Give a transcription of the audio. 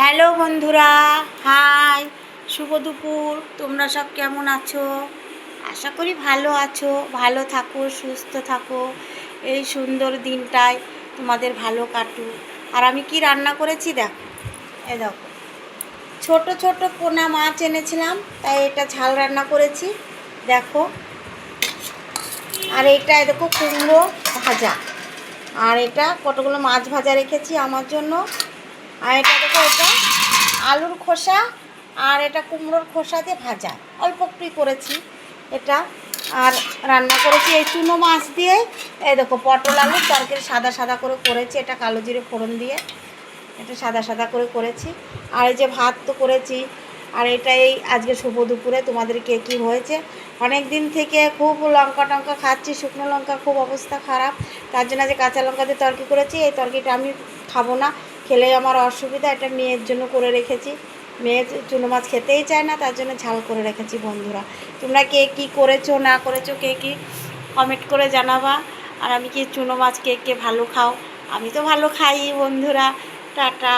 Hello বন্ধুরা, high, শুভ দুপুর। তোমরা সব কেমন আছো? আশা করি ভালো আছো। ভালো থাকো, সুস্থ থাকো, এই সুন্দর দিনটায় তোমাদের ভালো কাটুক। আর আমি কি রান্না করেছি দেখো, দেখো, ছোট ছোট পোনা মাছ এনেছিলাম, তাই এটা ঝাল রান্না করেছি দেখো। আর এইটা দেখো কুমড়ো ভাজা, আর এটা কতগুলো মাছ ভাজা রেখেছি আমার জন্য। আর এটা দেখো, এটা আলুর খোসা আর এটা কুমড়োর খোসা দিয়ে ভাজা, অল্প একটুই করেছি এটা। আর রান্না করেছি এই চুনো মাছ দিয়ে। এই দেখো পটল আলুর তরকারি সাদা সাদা করে করেছি, এটা কালো জিরে ফোড়ন দিয়ে এটা সাদা সাদা করে করেছি। আর এই যে ভাত তো করেছি। আর এটা এই আজকে শুভ দুপুরে তোমাদের কে কী হয়েছে। অনেক দিন থেকে খুব লঙ্কা টঙ্কা খাচ্ছি, শুকনো লঙ্কা খুব অবস্থা খারাপ, তার জন্য যে কাঁচা লঙ্কা দিয়ে তরকারি করেছি। এই তরকারিটা আমি খাবো না, খেলে আমার অসুবিধা, এটা মেয়ের জন্য করে রেখেছি। মেয়ে চুনো মাছ খেতেই চায় না, তার জন্য ঝাল করে রেখেছি। বন্ধুরা তোমরা কে কী করেছো না করেছো, কে কী কমেন্ট করে জানাবা। আর আমি কি চুনো মাছ কে কে ভালো খাও? আমি তো ভালো খাই বন্ধুরা। টাটা।